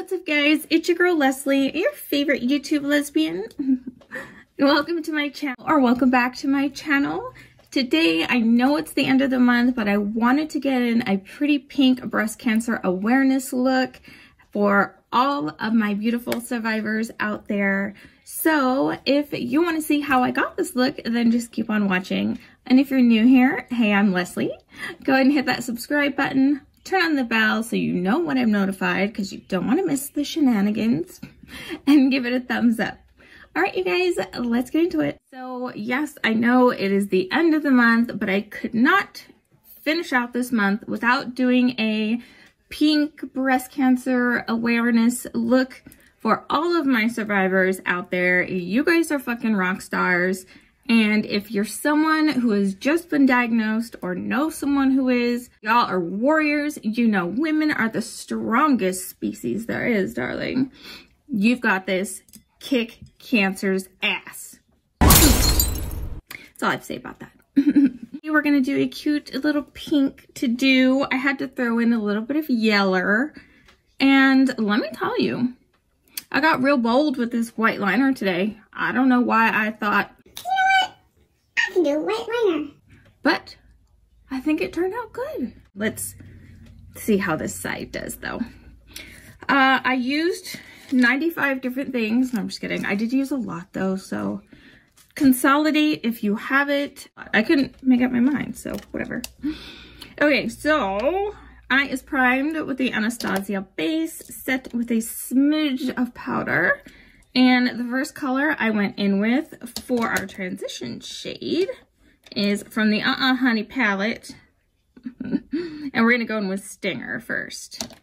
what's up guys? It's your girl Leslie, your favorite YouTube lesbian. Welcome to my channel, or welcome back to my channel. Today, I know it's the end of the month, but I wanted to get in a pretty pink breast cancer awareness look for all of my beautiful survivors out there. So if you want to see how I got this look, then just keep on watching. And if you're new here, hey, I'm Leslie. Go ahead and hit that subscribe button. Turn on the bell so you know when I'm notified, because you don't want to miss the shenanigans, and give it a thumbs up. All right, you guys, let's get into it. So yes, I know it is the end of the month, but I could not finish out this month without doing a pink breast cancer awareness look for all of my survivors out there. You guys are fucking rock stars. And if you're someone who has just been diagnosed or know someone who is, y'all are warriors. You know, women are the strongest species there is, darling. You've got this. Kick cancer's ass. That's all I have to say about that. We're going to do a cute little pink to do. I had to throw in a little bit of yeller. And let me tell you, I got real bold with this white liner today. I don't know why I thought, I can do a white liner. But I think it turned out good. Let's see how this side does though. I used 95 different things. No, I'm just kidding. I did use a lot though, so consolidate if you have it. I couldn't make up my mind, so whatever. Okay, so eye is primed with the Anastasia base, set with a smidge of powder. And the first color I went in with for our transition shade is from the Honey palette. And we're going to go in with Stinger first.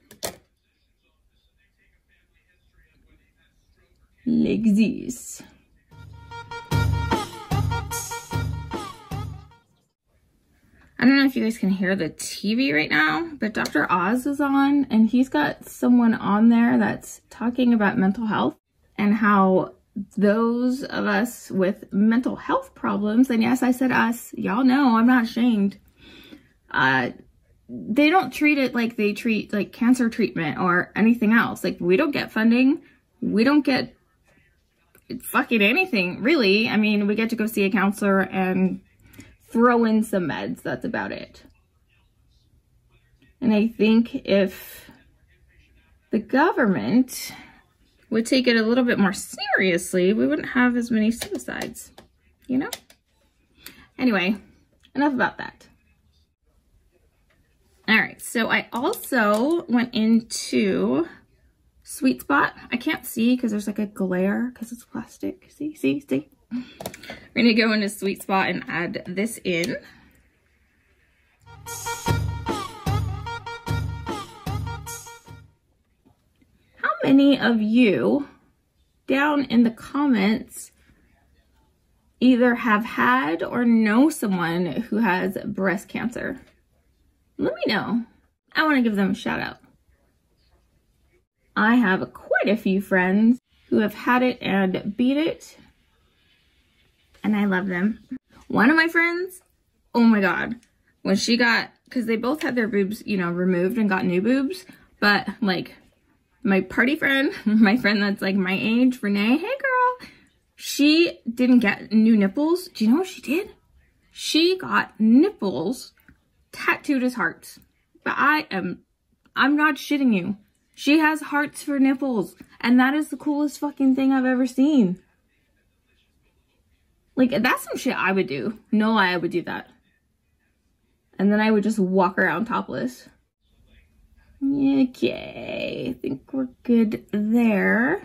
Like this. I don't know if you guys can hear the TV right now, but Dr. Oz is on, and he's got someone on there that's talking about mental health and how those of us with mental health problems, and yes, I said us, y'all know I'm not ashamed, they don't treat it like they treat like cancer treatment or anything else. Like, we don't get funding. We don't get fucking anything, really. I mean, we get to go see a counselor and throw in some meds. That's about it. And I think if the government would take it a little bit more seriously, we wouldn't have as many suicides, you know? Anyway, enough about that. All right, so I also went into Sweet Spot. I can't see because there's like a glare because it's plastic. See? We're gonna go into Sweet Spot and add this in. How many of you down in the comments either have had or know someone who has breast cancer? Let me know. I want to give them a shout out. I have quite a few friends who have had it and beat it, and I love them. One of my friends, oh my God, when she got, because they both had their boobs, you know, removed and got new boobs, but like my party friend, my friend that's like my age, Renee, hey girl, she didn't get new nipples. Do you know what she did? She got nipples tattooed as hearts. But I'm not shitting you. She has hearts for nipples, and that is the coolest fucking thing I've ever seen. Like, that's some shit I would do. No lie, I would do that. And then I would just walk around topless. Okay, I think we're good there.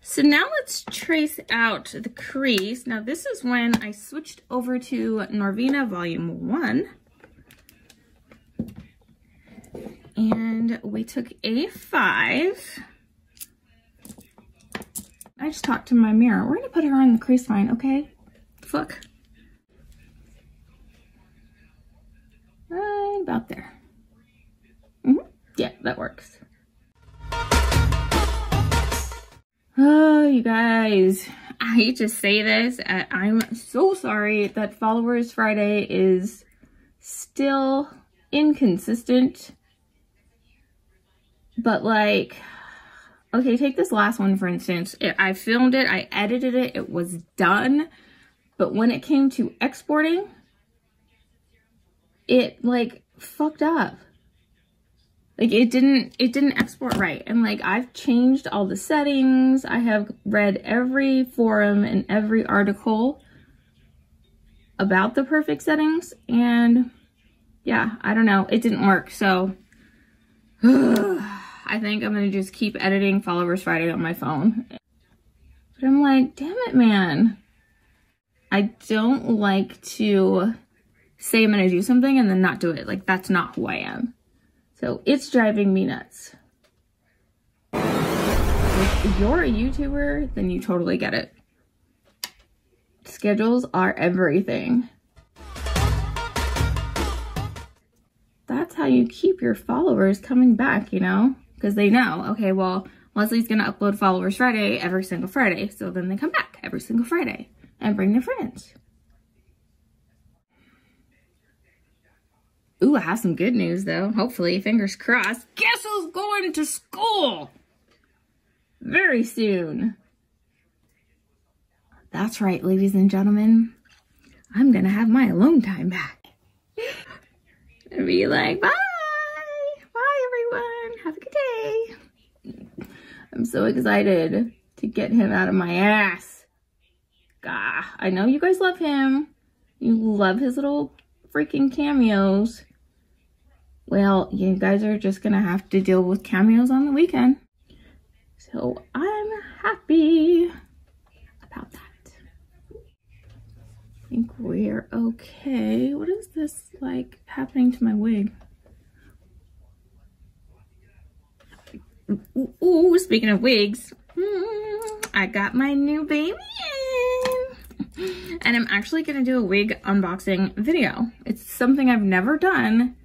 So now let's trace out the crease. Now this is when I switched over to Norvina Volume 1. And we took A5. I just talked to my mirror. We're gonna put her on the crease line, okay? Fuck. Right about there. Yeah, that works. Oh, you guys. I hate to say this. I'm so sorry that Followers Friday is still inconsistent. But like, okay, take this last one for instance. I filmed it, I edited it, it was done. But when it came to exporting, it like fucked up. Like it didn't export right. And like I've changed all the settings. I have read every forum and every article about the perfect settings. And yeah, I don't know. It didn't work. So I think I'm going to just keep editing Followers Friday on my phone. But I'm like, damn it, man. I don't like to say I'm going to do something and then not do it. Like that's not who I am. So it's driving me nuts. If you're a YouTuber, then you totally get it. Schedules are everything. That's how you keep your followers coming back, you know? Because they know, okay, well, Leslie's gonna upload Followers Friday every single Friday. So then they come back every single Friday and bring their friends. Ooh, I have some good news though. Hopefully, fingers crossed. Guess who's going to school? Very soon. That's right, ladies and gentlemen. I'm gonna have my alone time back. And be like, bye! Bye everyone! Have a good day! I'm so excited to get him out of my ass. Gah, I know you guys love him. You love his little freaking cameos. Well, you guys are just gonna have to deal with cameos on the weekend. So I'm happy about that. I think we're okay. What is this like happening to my wig? Ooh, speaking of wigs, I got my new baby in. And I'm actually gonna do a wig unboxing video. It's something I've never done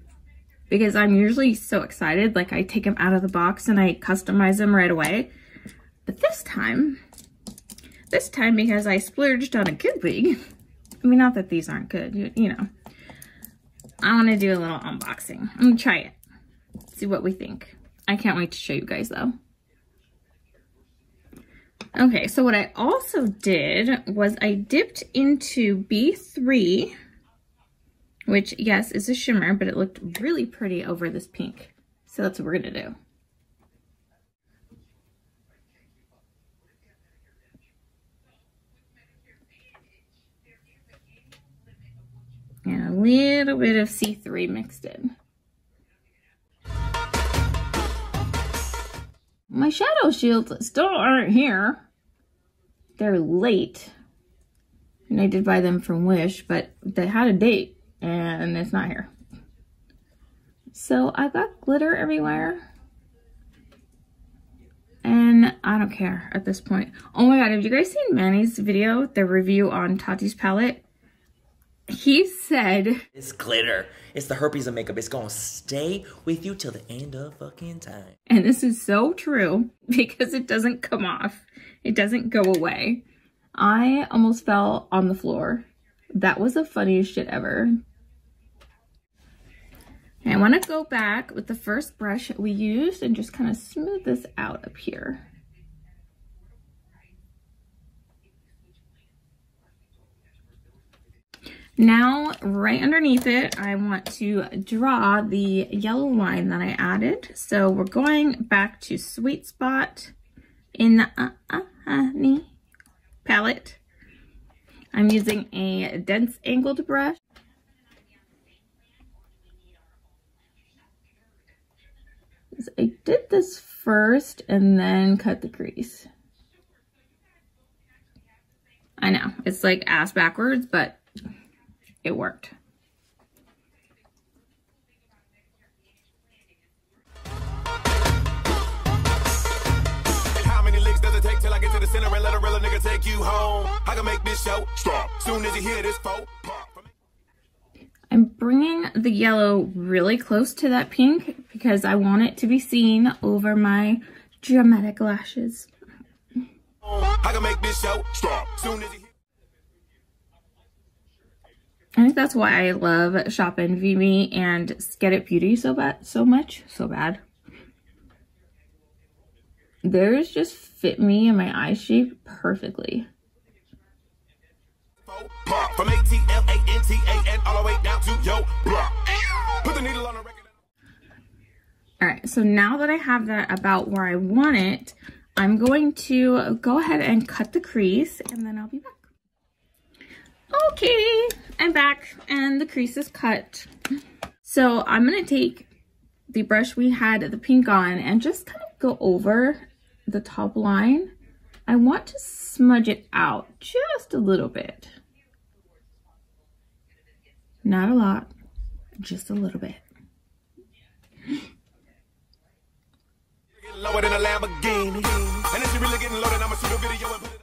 because I'm usually so excited. Like I take them out of the box and I customize them right away. But this time because I splurged on a good wig, I mean, not that these aren't good, you know, I want to do a little unboxing. I'm gonna try it, see what we think. I can't wait to show you guys though. Okay, so what I also did was I dipped into B3, which yes, is a shimmer, but it looked really pretty over this pink. So that's what we're gonna do. And a little bit of C3 mixed in. My shadow shields still aren't here. They're late. And I did buy them from Wish, but they had a date and it's not here. So I got glitter everywhere. And I don't care at this point. Oh my god, have you guys seen Manny's video, the review on Tati's palette? He said, it's glitter. It's the herpes of makeup. It's gonna stay with you till the end of fucking time. And this is so true because it doesn't come off. It doesn't go away. I almost fell on the floor. That was the funniest shit ever. And I want to go back with the first brush we used and just kind of smooth this out up here. Now, right underneath it, I want to draw the yellow line that I added. So we're going back to Sweet Spot in the Honey palette. I'm using a dense angled brush. I did this first and then cut the crease. I know, it's like ass backwards, but it worked. How many licks does it take till I get to the center and let a real nigga take you home? I can make this show stop soon as you hear this folk. I'm bringing the yellow really close to that pink because I want it to be seen over my dramatic lashes. I can make this show stop soon as you hear. I think that's why I love Shop Envy Me and Get It Beauty so much. theirs just fit me and my eye shape perfectly. From A-T-L-A-N-T-A-N all the way down to yo block. Put the needle on the record. All right, so now that I have that about where I want it, I'm going to go ahead and cut the crease, and then I'll be back. Okay, I'm back, and the crease is cut. So I'm gonna take the brush we had the pink on and just kind of go over the top line. I want to smudge it out just a little bit. Not a lot, just a little bit. Lower than a Lamborghini. And if you're really getting loaded, I'ma shoot a video and put it.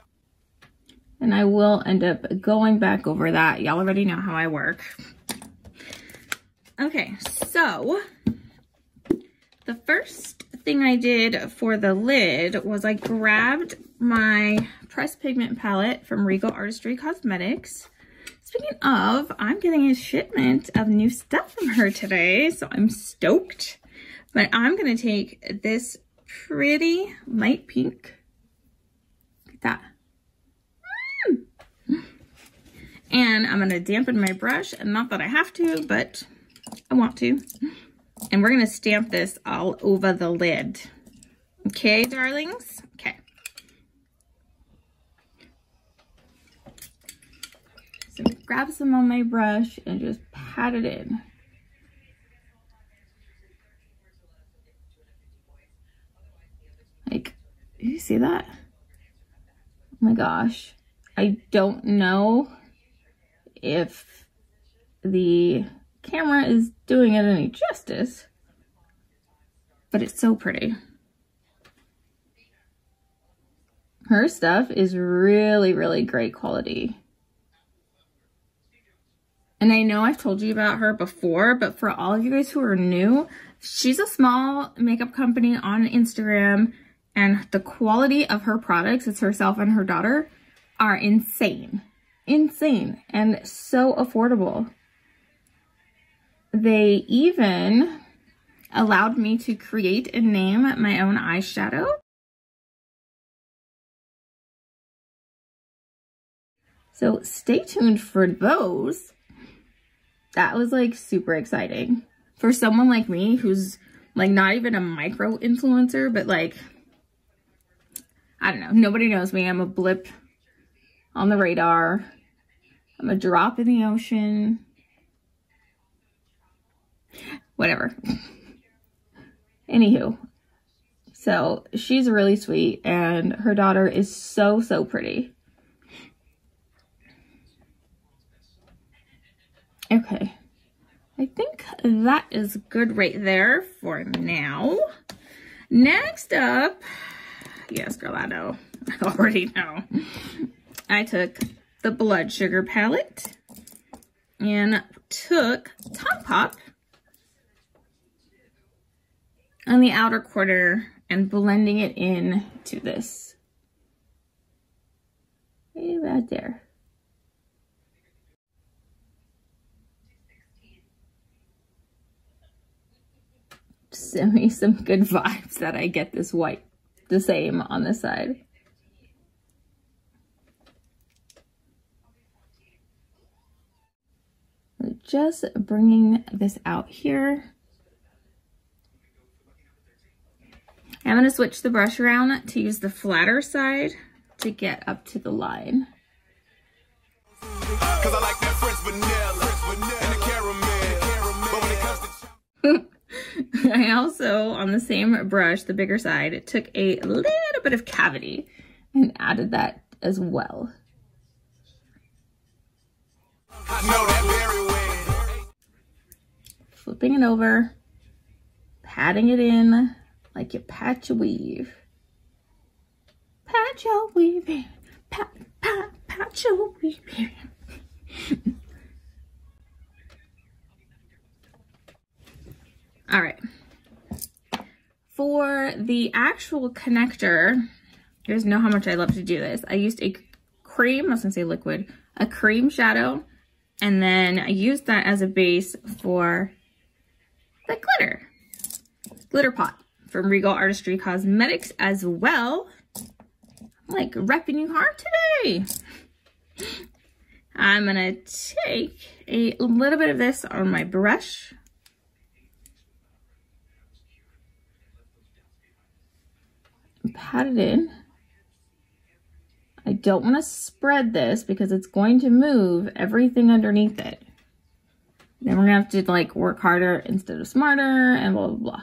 And I will end up going back over that. Y'all already know how I work. Okay, so the first thing I did for the lid was I grabbed my pressed pigment palette from Regal Artistry Cosmetics. Speaking of, I'm getting a shipment of new stuff from her today, so I'm stoked. But I'm gonna take this pretty light pink. Look at that. And I'm gonna dampen my brush, and not that I have to, but I want to. And we're gonna stamp this all over the lid. Okay, darlings? Okay. So grab some on my brush and just pat it in. Like, you see that? Oh my gosh. I don't know if the camera is doing it any justice, but it's so pretty. Her stuff is really, really great quality. And I know I've told you about her before, but for all of you guys who are new, she's a small makeup company on Instagram, and the quality of her products, it's herself and her daughter, are insane. Insane and so affordable. They even allowed me to create and name my own eyeshadow. So stay tuned for those. That was like super exciting. For someone like me who's like not even a micro influencer, but like, I don't know, nobody knows me. I'm a blip on the radar. I'm a drop in the ocean. Whatever. Anywho, so she's really sweet, and her daughter is so, so pretty. Okay. I think that is good right there for now. Next up, yes, girl, I know. I already know. I took the Blood Sugar palette and took Tom Pop on the outer corner and blending it in to this. Right about there. Send me some good vibes that I get this white the same on this side. Just bringing this out here. I'm going to switch the brush around to use the flatter side to get up to the line. 'Cause I like that French vanilla and the caramel. But when it comes to I also, on the same brush, the bigger side, took a little bit of cavity and added that as well. I know that very well. Flipping it over, patting it in like you pat your weave. Pat your weave in, pat your weave in. All right. For the actual connector, you guys know how much I love to do this. I used a cream, I was gonna say liquid, a cream shadow, and then I used that as a base for the glitter pot from Regal Artistry Cosmetics as well. I'm like repping you hard today. I'm gonna take a little bit of this on my brush. Pat it in. I don't want to spread this because it's going to move everything underneath it. Then we're gonna have to like work harder instead of smarter and blah, blah, blah.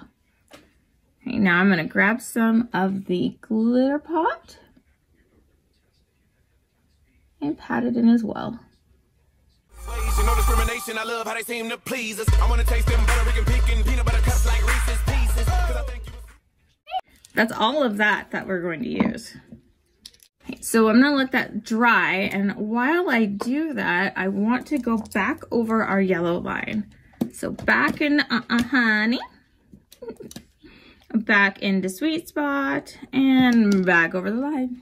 Okay, now I'm gonna grab some of the glitter pot and pat it in as well. No discrimination, I love how they seem to please us. I wanna taste them butter, Rican pecan, peanut butter cups like Reese's Pieces. That's all of that we're going to use. Okay, so I'm gonna let that dry, and while I do that, I want to go back over our yellow line. So back in honey, back into sweet spot, and back over the line.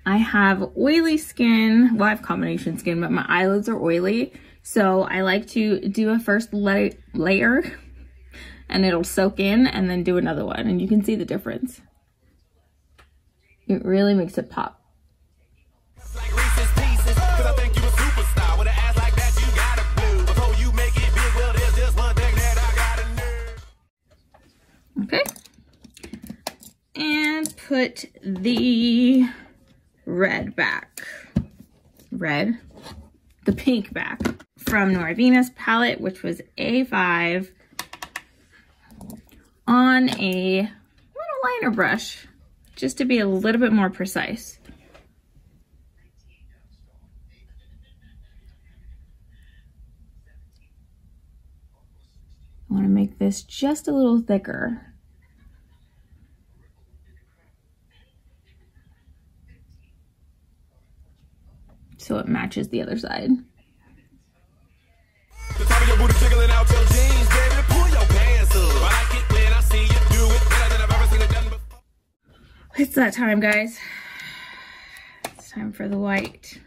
I have oily skin. Well, I have combination skin, but my eyelids are oily. So I like to do a first layer and it'll soak in, and then do another one. And you can see the difference. It really makes it pop. Like Reese's Pieces, 'cause I think you a superstar. With an ass like that, you gotta blue. Before you make it big, well, there's just one thing that I gotta know. Okay. And put the red back. Red. The pink back from Norvina's palette, which was A5, on a little liner brush, just to be a little bit more precise. I want to make this just a little thicker. So it matches the other side. The top of your booty jiggling out your jeans, baby, pull your pants up. I like it when I see you do it better than I've ever seen it done before. It's that time, guys. It's time for the white.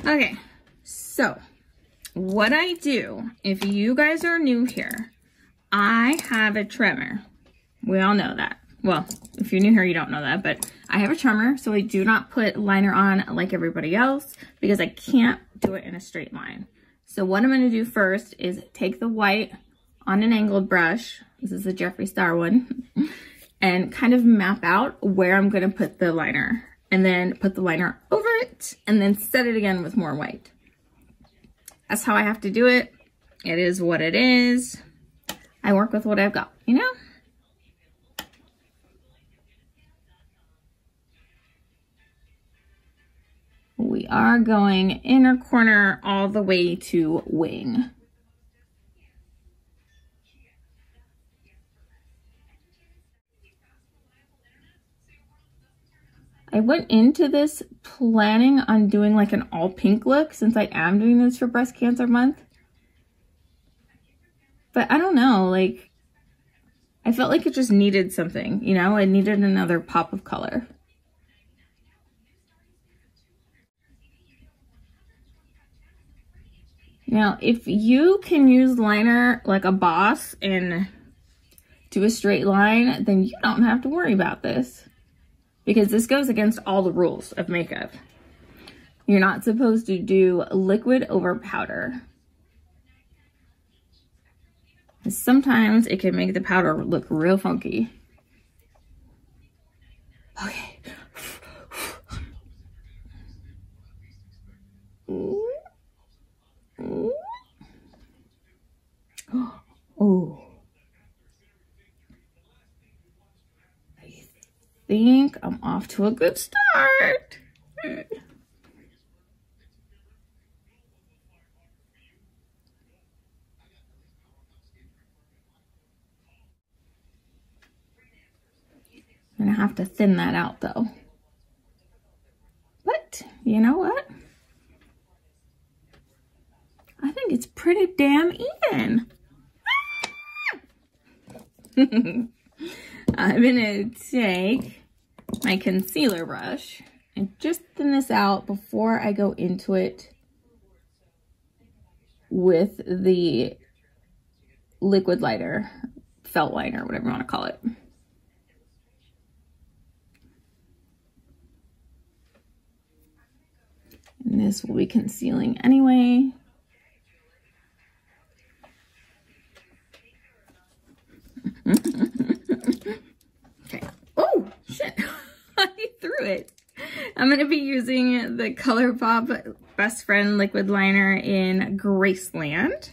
Okay, so what I do, if you guys are new here, I have a trimmer. We all know that. Well, if you're new here, you don't know that, but I have a trimmer, so I do not put liner on like everybody else because I can't do it in a straight line. So what I'm going to do first is take the white on an angled brush, this is a Jeffree Star one, and kind of map out where I'm going to put the liner, and then put the liner over it, and then set it again with more white. That's how I have to do it. It is what it is. I work with what I've got, you know? We are going inner corner all the way to wing. I went into this planning on doing like an all pink look since I am doing this for Breast Cancer Month. But I don't know, like, I felt like it just needed something, you know? I needed another pop of color. Now, if you can use liner like a boss and do a straight line, then you don't have to worry about this. Because this goes against all the rules of makeup. You're not supposed to do liquid over powder. Sometimes it can make the powder look real funky. Okay. Oh. I think I'm off to a good start. I'm gonna have to thin that out though. But you know what? I think it's pretty damn even. I'm gonna take my concealer brush and just thin this out before I go into it with the liquid liner, felt liner, whatever you want to call it. And this will be concealing anyway. Okay. Oh, shit. I threw it. I'm going to be using the ColourPop Best Friend Liquid Liner in Graceland.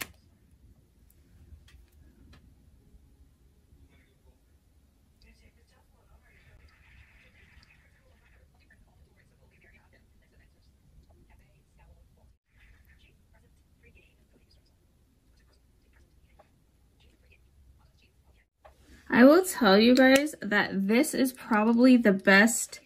I will tell you guys that this is probably the best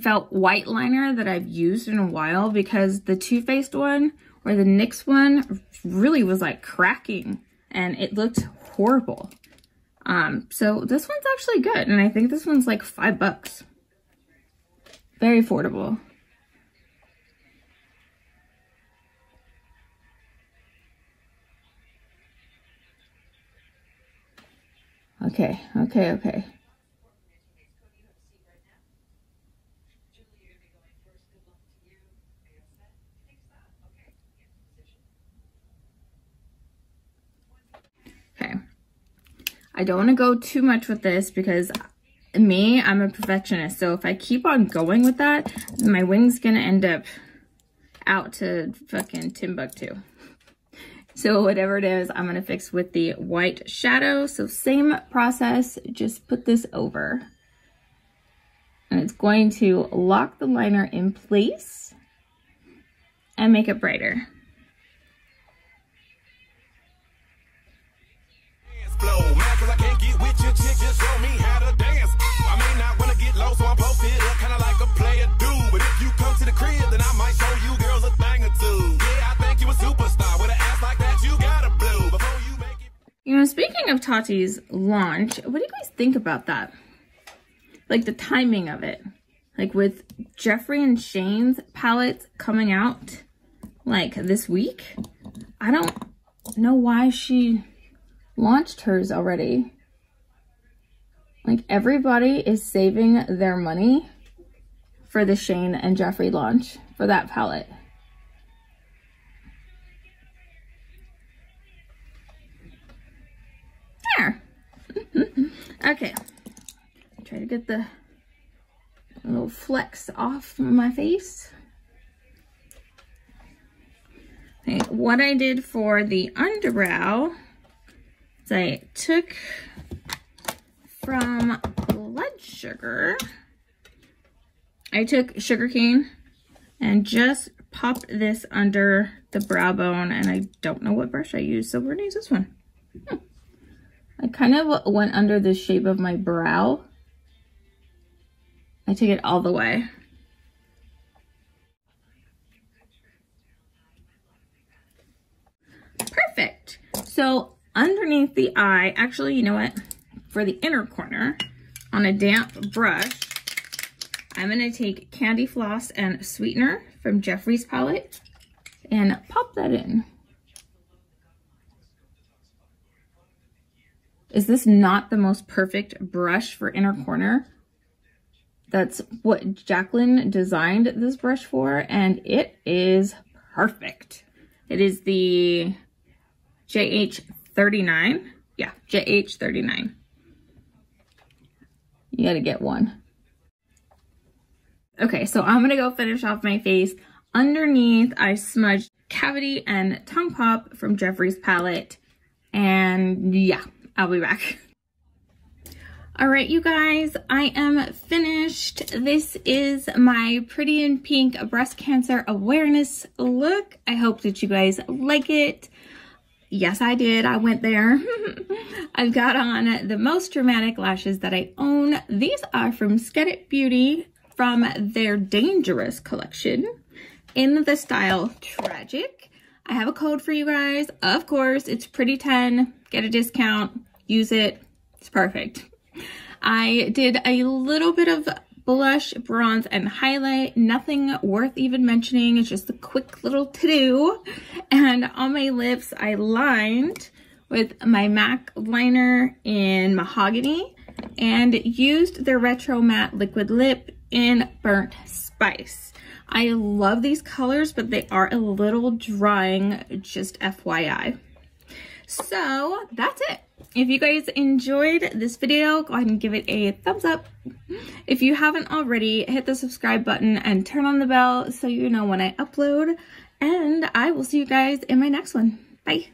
felt white liner that I've used in a while, because the Too Faced one or the NYX one really was like cracking and it looked horrible. So this one's actually good, and I think this one's like $5. Very affordable. Okay. I don't want to go too much with this because I'm a perfectionist. So if I keep on going with that, my wing's gonna end up out to fucking Timbuktu. So whatever it is, I'm gonna fix with the white shadow. So same process, just put this over. And it's going to lock the liner in place and make it brighter. You know, speaking of Tati's launch, what do you guys think about that? Like the timing of it. Like with Jeffree and Shane's palettes coming out like this week. I don't know why she launched hers already. Like everybody is saving their money for the Shane and Jeffree launch for that palette. There. Okay. Try to get the little flecks off my face. Okay, what I did for the underbrow is I took from Blood Sugar, I took sugarcane and just popped this under the brow bone, and I don't know what brush I used, so we're gonna use this one. I kind of went under the shape of my brow. I took it all the way. Perfect. So underneath the eye, actually, you know what? For the inner corner, on a damp brush, I'm gonna take Candy Floss and Sweetener from Jeffree's palette and pop that in. Is this not the most perfect brush for inner corner? That's what Jacqueline designed this brush for, and it is perfect. It is the JH39. Yeah, JH39. You gotta get one. Okay, so I'm gonna go finish off my face. Underneath, I smudged Cavity and Tongue Pop from Jeffree's palette. And yeah, I'll be back. All right, you guys, I am finished. This is my Pretty in Pink breast cancer awareness look. I hope that you guys like it. Yes, I did. I went there. I've got on the most dramatic lashes that I own. These are from Skettit Beauty from their Dangerous collection in the style Tragic. I have a code for you guys. Of course, it's Pretty10. Get a discount. Use it. It's perfect. I did a little bit of blush, bronze, and highlight. Nothing worth even mentioning. It's just a quick little to-do. And on my lips, I lined with my MAC liner in Mahogany and used their Retro Matte Liquid Lip in Burnt Spice. I love these colors, but they are a little drying, just FYI. So that's it. If you guys enjoyed this video, go ahead and give it a thumbs up. If you haven't already, hit the subscribe button and turn on the bell so you know when I upload. And I will see you guys in my next one. Bye.